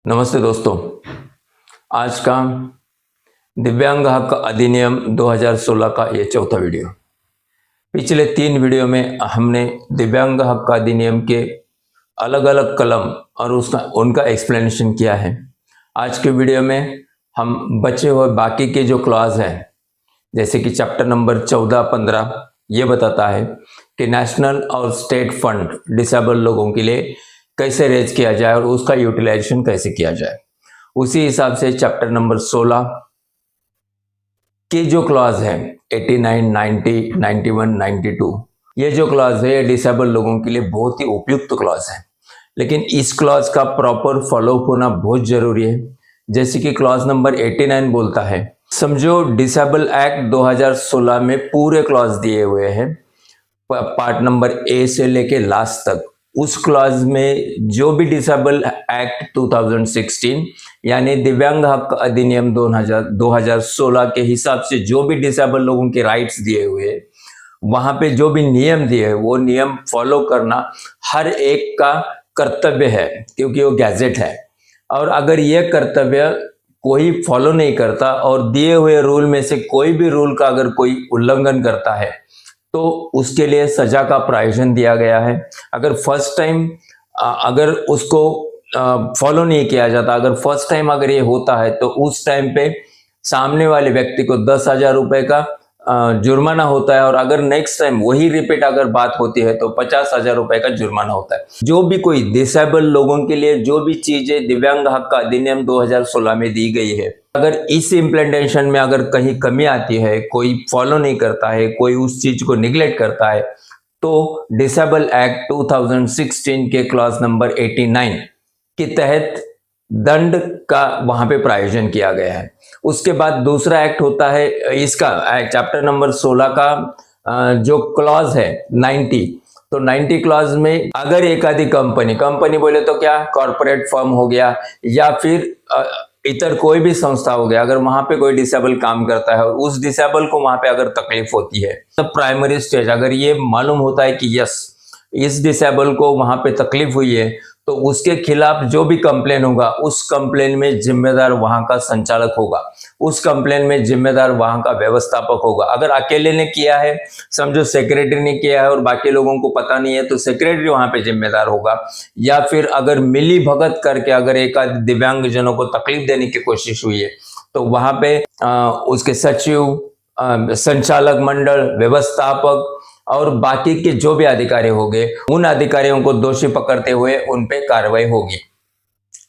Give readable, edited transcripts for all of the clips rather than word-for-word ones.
नमस्ते दोस्तों। आज का दिव्यांग हक अधिनियम 2016 का ये चौथा वीडियो। पिछले 3 वीडियो में हमने दिव्यांग हक अधिनियम के अलग अलग कलम और उनका एक्सप्लेनेशन किया है। आज के वीडियो में हम बचे हुए बाकी के जो क्लॉज हैं, जैसे कि चैप्टर नंबर 14-15 ये बताता है कि नेशनल और स्टेट फंड डिसेबल लोगों के लिए कैसे रेज किया जाए और उसका यूटिलाइजेशन कैसे किया जाए। उसी हिसाब से चैप्टर नंबर 16 के जो क्लॉज है 89, 90, 91, 92, ये जो क्लॉज है ये डिसेबल लोगों के लिए बहुत ही उपयुक्त क्लॉज है, लेकिन इस क्लॉज का प्रॉपर फॉलो होना बहुत जरूरी है। जैसे कि क्लॉज नंबर 89 बोलता है, समझो डिसेबल एक्ट 2016 में पूरे क्लॉज दिए हुए हैं, पार्ट नंबर ए से लेके लास्ट तक। उस क्लॉज में जो भी डिसेबल एक्ट 2016 यानी दिव्यांग हक अधिनियम 2016 के हिसाब से जो भी डिसेबल लोगों के राइट्स दिए हुए हैं, वहां पे जो भी नियम दिए हैं वो नियम फॉलो करना हर एक का कर्तव्य है, क्योंकि वो गैजेट है। और अगर ये कर्तव्य कोई फॉलो नहीं करता और दिए हुए रूल में से कोई भी रूल का अगर कोई उल्लंघन करता है तो उसके लिए सजा का प्रावधान दिया गया है। अगर फर्स्ट टाइम अगर उसको फॉलो नहीं किया जाता, अगर फर्स्ट टाइम अगर ये होता है तो उस टाइम पे सामने वाले व्यक्ति को 10,000 रुपए का जुर्माना होता है, और अगर नेक्स्ट टाइम वही रिपीट अगर बात होती है तो 50,000 रुपए का जुर्माना होता है। जो भी कोई डिसेबल लोगों के लिए जो भी चीजें दिव्यांग हक अधिनियम 2016 में दी गई है, अगर इस इम्प्लीमेंटेशन में अगर कहीं कमी आती है, कोई फॉलो नहीं करता है, कोई उस चीज को निग्लेक्ट करता है, तो डिसेबल एक्ट 2016 के क्लॉज नंबर 89 के तहत दंड का वहां पे प्रावधान किया गया है। उसके बाद दूसरा एक्ट होता है इसका चैप्टर नंबर 16 का जो क्लॉज है 90, तो 90 क्लॉज में अगर एक आधी कंपनी बोले तो क्या कॉर्पोरेट फर्म हो गया या फिर इतर कोई भी संस्था हो गया, अगर वहां पे कोई डिसेबल काम करता है और उस डिसेबल को वहां पे अगर तकलीफ होती है, तब प्राइमरी स्टेज अगर ये मालूम होता है कि यस इस डिसेबल को वहां पे तकलीफ हुई है, तो उसके खिलाफ जो भी कंप्लेन होगा उस कंप्लेन में जिम्मेदार वहां का संचालक होगा, उस कंप्लेन में जिम्मेदार वहां का व्यवस्थापक होगा। अगर अकेले ने किया है, समझो सेक्रेटरी ने किया है और बाकी लोगों को पता नहीं है, तो सेक्रेटरी वहां पे जिम्मेदार होगा। या फिर अगर मिली भगत करके अगर एक आध दिव्यांग जनों को तकलीफ देने की कोशिश हुई है, तो वहां पे उसके सचिव, संचालक मंडल, व्यवस्थापक और बाकी के जो भी अधिकारी होंगे, उन अधिकारियों को दोषी पकड़ते हुए उन पे कार्रवाई होगी।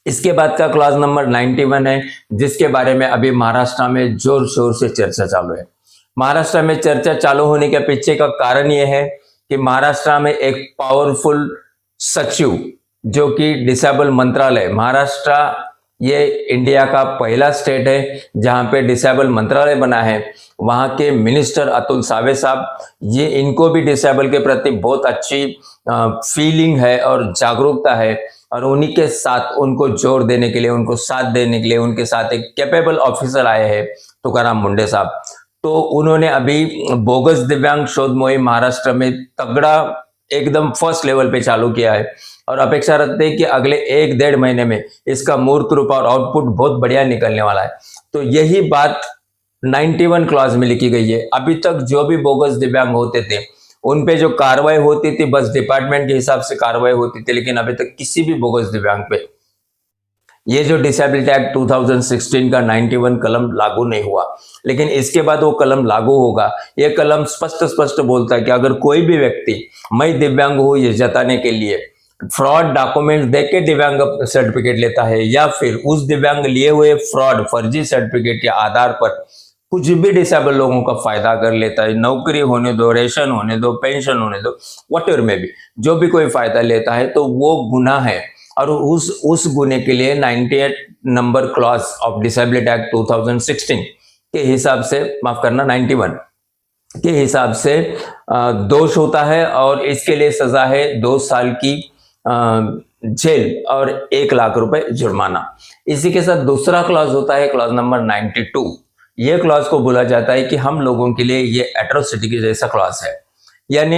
इसके बाद का क्लॉज नंबर 91 है, जिसके बारे में अभी महाराष्ट्र में जोर शोर से चर्चा चालू है। महाराष्ट्र में चर्चा चालू होने के पीछे का कारण यह है कि महाराष्ट्र में एक पावरफुल सचिव जो कि डिसेबल मंत्रालय, महाराष्ट्र ये इंडिया का पहला स्टेट है जहां पे डिसेबल मंत्रालय बना है। वहां के मिनिस्टर अतुल सावे साहब, ये इनको भी डिसेबल के प्रति बहुत अच्छी फीलिंग है और जागरूकता है, और उन्हीं के साथ उनको जोर देने के लिए, उनको साथ देने के लिए उनके साथ एक कैपेबल ऑफिसर आए हैं तुकाराम मुंडे साहब। तो उन्होंने अभी बोगस दिव्यांग शोध मुहिम महाराष्ट्र में तगड़ा एकदम फर्स्ट लेवल पे चालू किया है, और अपेक्षा रखते हैं कि अगले 1-1.5 महीने में इसका मूर्त रूप और आउटपुट बहुत बढ़िया निकलने वाला है। तो यही बात 91 क्लॉज में लिखी गई है। अभी तक जो भी बोगस दिव्यांग होते थे उन पे जो कार्रवाई होती थी बस डिपार्टमेंट के हिसाब से कार्रवाई होती थी, लेकिन अभी तक किसी भी बोगस दिव्यांग पे ये जो डिसेबिलिटी एक्ट 2016 का 91 कलम लागू नहीं हुआ। लेकिन इसके बाद वो कलम लागू होगा। ये कलम स्पष्ट बोलता है कि अगर कोई भी व्यक्ति मैं दिव्यांग हूं ये जताने के लिए फ्रॉड डॉक्यूमेंट देके दिव्यांग सर्टिफिकेट लेता है, या फिर उस दिव्यांग लिए हुए फ्रॉड फर्जी सर्टिफिकेट के आधार पर कुछ भी डिसेबल लोगों का फायदा कर लेता है, नौकरी होने दो, रेशन होने दो, पेंशन होने दो, व्हाटएवर में भी जो भी कोई फायदा लेता है तो वो गुनाह है। और उस गुने के लिए 98 number clause of disability act 2016 के हिसाब से, माफ करना 91 के हिसाब से दोष होता है, और इसके लिए सजा है 2 साल की जेल और 1 लाख रुपए जुर्माना। इसी के साथ दूसरा क्लॉज होता है क्लॉज नंबर 92। ये क्लॉज को बोला जाता है कि हम लोगों के लिए ये एट्रोसिटी के जैसा क्लॉज है, यानी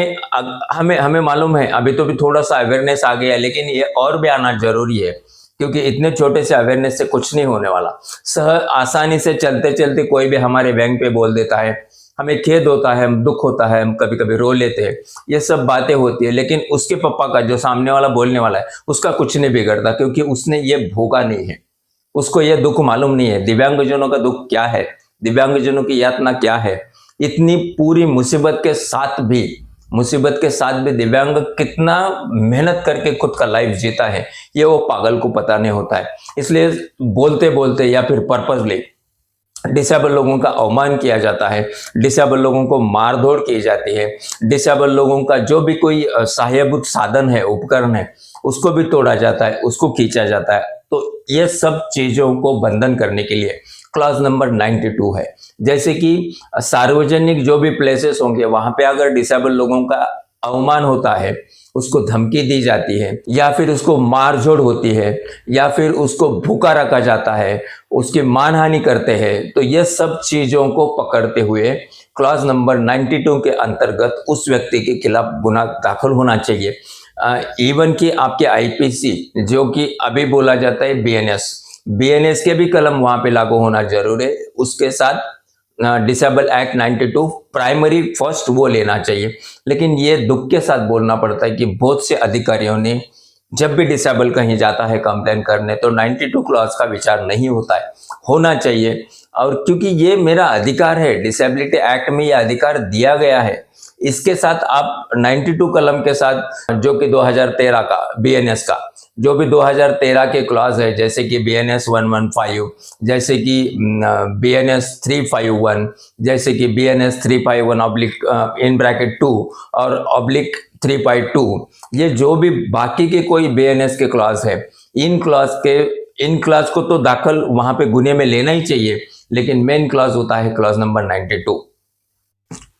हमें मालूम है, अभी तो भी थोड़ा सा अवेयरनेस आ गया, लेकिन ये और भी आना जरूरी है क्योंकि इतने छोटे से अवेयरनेस से कुछ नहीं होने वाला। आसानी से चलते चलते कोई भी हमारे बैंक पे बोल देता है, हमें खेद होता है, हम दुख होता है, हम कभी कभी रो लेते हैं, ये सब बातें होती है, लेकिन उसके पापा का, जो सामने वाला बोलने वाला है, उसका कुछ नहीं बिगड़ता, क्योंकि उसने ये भोगा नहीं है, उसको ये दुख मालूम नहीं है। दिव्यांगजनों का दुख क्या है, दिव्यांगजनों की यातना क्या है। इतनी पूरी मुसीबत के साथ भी दिव्यांग कितना मेहनत करके खुद का लाइफ जीता है, ये वो पागल को पता नहीं होता है। इसलिए बोलते बोलते या फिर पर्पसली डिसेबल लोगों का अवमान किया जाता है, डिसेबल लोगों को मारधोड़ की जाती है, डिसेबल लोगों का जो भी कोई सहायभूत साधन है, उपकरण है, उसको भी तोड़ा जाता है, उसको खींचा जाता है। तो ये सब चीजों को बंधन करने के लिए क्लॉज नंबर 92 है। जैसे कि सार्वजनिक जो भी प्लेसेस होंगे, वहां पे अगर डिसेबल लोगों का अवमान होता है, उसको धमकी दी जाती है, या फिर उसको मारझोड़ होती है, या फिर उसको भूखा रखा जाता है, उसकी मानहानि करते हैं, तो ये सब चीजों को पकड़ते हुए क्लॉज नंबर 92 के अंतर्गत उस व्यक्ति के खिलाफ गुनाह दाखिल होना चाहिए। इवन कि आपके आईपीसी, जो कि अभी बोला जाता है बीएनएस के भी कलम वहां पे लागू होना जरूर है। उसके साथ डिसेबल एक्ट 92 प्राइमरी फर्स्ट वो लेना चाहिए। लेकिन ये दुख के साथ बोलना पड़ता है कि बहुत से अधिकारियों ने जब भी डिसेबल कहीं जाता है कंप्लेन करने, तो 92 क्लॉज का विचार नहीं होता है, होना चाहिए। और क्योंकि ये मेरा अधिकार है, डिसेबिलिटी एक्ट में ये अधिकार दिया गया है, इसके साथ आप 92 कलम के साथ, जो कि 2013 का बीएनएस का, जो भी 2013 के क्लॉज है, जैसे कि BNS 115, जैसे कि BNS 351, जैसे कि BNS 351 (2) और (352), ये जो भी बाकी के कोई BNS के क्लॉज है, इन क्लॉज को तो दाखिल वहां पे गुने में लेना ही चाहिए। लेकिन मेन क्लॉज होता है क्लॉज नंबर 92।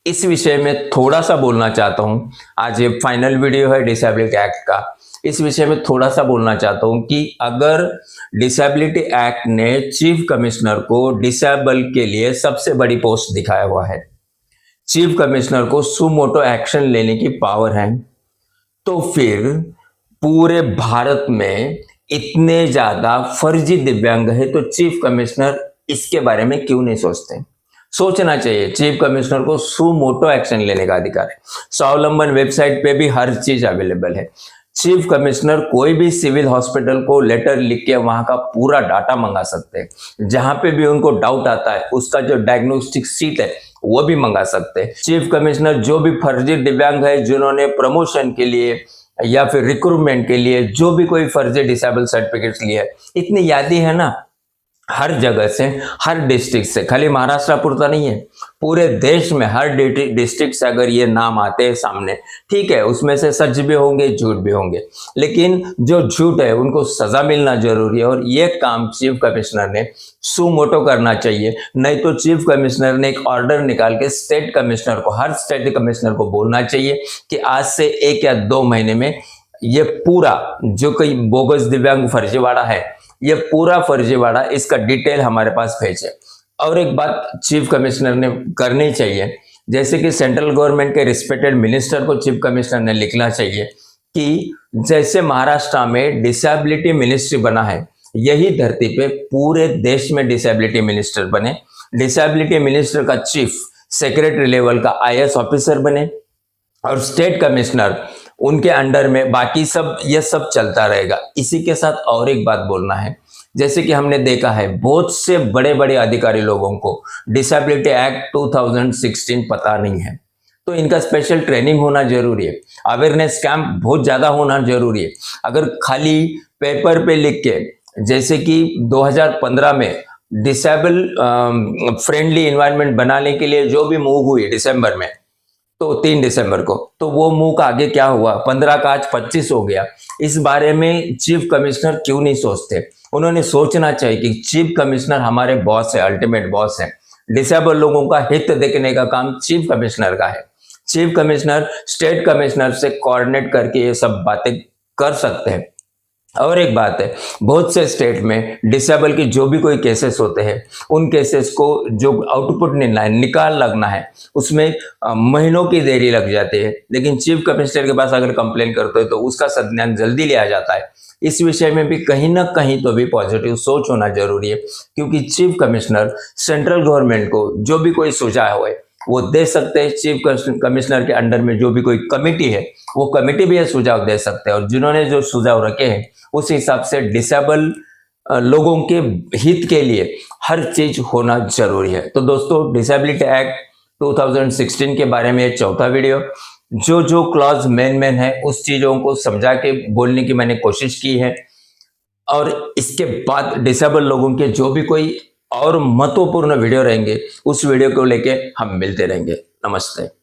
इस विषय में थोड़ा सा बोलना चाहता हूं। आज ये फाइनल वीडियो है डिसेबिलिटी एक्ट का। इस विषय में थोड़ा सा बोलना चाहता हूं कि अगर डिसेबिलिटी एक्ट ने चीफ कमिश्नर को डिसेबल के लिए सबसे बड़ी पोस्ट दिखाया हुआ है, चीफ कमिश्नर को सुमोटो एक्शन लेने की पावर है, तो फिर पूरे भारत में इतने ज्यादा फर्जी दिव्यांग है, तो चीफ कमिश्नर इसके बारे में क्यों नहीं सोचते? सोचना चाहिए। चीफ कमिश्नर को सुमोटो एक्शन लेने का अधिकार है। स्वावलंबन वेबसाइट पे भी हर चीज अवेलेबल है। चीफ कमिश्नर कोई भी सिविल हॉस्पिटल को लेटर लिख के वहां का पूरा डाटा मंगा सकते हैं। जहां पे भी उनको डाउट आता है, उसका जो डायग्नोस्टिक सीट है वो भी मंगा सकते हैं। चीफ कमिश्नर जो भी फर्जी दिव्यांग है, जिन्होंने प्रमोशन के लिए या फिर रिक्रूटमेंट के लिए जो भी कोई फर्जी डिसेबल सर्टिफिकेट्स लिए है, इतनी यादी है ना, हर जगह से, हर डिस्ट्रिक्ट से, खाली महाराष्ट्र पुरता नहीं है, पूरे देश में हर डिस्ट्रिक्ट से अगर ये नाम आते हैं सामने, ठीक है, उसमें से सच भी होंगे, झूठ भी होंगे, लेकिन जो झूठ है उनको सजा मिलना जरूरी है। और ये काम चीफ कमिश्नर ने सुमोटो करना चाहिए। नहीं तो चीफ कमिश्नर ने एक ऑर्डर निकाल के स्टेट कमिश्नर को, हर स्टेट कमिश्नर को बोलना चाहिए कि आज से 1 या 2 महीने में ये पूरा जो कोई बोगस दिव्यांग फर्जीवाड़ा है, ये पूरा फर्जीवाड़ा, इसका डिटेल हमारे पास भेजे। और एक बात चीफ कमिश्नर ने करनी चाहिए, जैसे कि सेंट्रल गवर्नमेंट के रिस्पेक्टेड मिनिस्टर को चीफ कमिश्नर ने लिखना चाहिए कि जैसे महाराष्ट्र में डिसेबिलिटी मिनिस्ट्री बना है, यही धरती पे पूरे देश में डिसेबिलिटी मिनिस्टर बने। डिसेबिलिटी मिनिस्टर का चीफ सेक्रेटरी लेवल का IAS ऑफिसर बने, और स्टेट कमिश्नर उनके अंडर में, बाकी सब ये सब चलता रहेगा। इसी के साथ और एक बात बोलना है, जैसे कि हमने देखा है बहुत से बड़े बड़े अधिकारी लोगों को डिसेबिलिटी एक्ट 2016 पता नहीं है, तो इनका स्पेशल ट्रेनिंग होना जरूरी है, अवेयरनेस कैंप बहुत ज्यादा होना जरूरी है। अगर खाली पेपर पे लिख के, जैसे कि 2015 में डिसेबल फ्रेंडली एनवायरनमेंट बनाने के लिए जो भी मूव हुई दिसंबर में, तो 3 दिसंबर को, तो वो मूव का आगे क्या हुआ, 15 का आज 25 हो गया। इस बारे में चीफ कमिश्नर क्यों नहीं सोचते? उन्होंने सोचना चाहिए कि चीफ कमिश्नर हमारे बॉस है, अल्टीमेट बॉस है। डिसेबल लोगों का हित देखने का काम चीफ कमिश्नर का है। चीफ कमिश्नर स्टेट कमिश्नर से कोऑर्डिनेट करके ये सब बातें कर सकते हैं। और एक बात है, बहुत से स्टेट में डिसेबल की जो भी कोई केसेस होते हैं, उन केसेस को जो आउटपुट निकाल लगना है, उसमें महीनों की देरी लग जाती है। लेकिन चीफ कमिश्नर के पास अगर कंप्लेन करते हो तो उसका संज्ञान जल्दी लिया जाता है। इस विषय में भी कहीं ना कहीं तो भी पॉजिटिव सोच होना जरूरी है, क्योंकि चीफ कमिश्नर सेंट्रल गवर्नमेंट को जो भी कोई सुझाव है वो दे सकते हैं। चीफ कमिश्नर के अंडर में जो भी कोई कमिटी है, वो कमिटी भी ये सुझाव दे सकते हैं, और जिन्होंने जो सुझाव रखे हैं उस हिसाब से डिसेबल लोगों के हित के लिए हर चीज होना जरूरी है। तो दोस्तों, डिसेबिलिटी एक्ट 2016 के बारे में ये चौथा वीडियो, जो क्लॉज मेन है उस चीजों को समझा के बोलने की मैंने कोशिश की है। और इसके बाद डिसेबल लोगों के जो भी कोई और महत्वपूर्ण वीडियो रहेंगे, उस वीडियो को लेके हम मिलते रहेंगे। नमस्ते।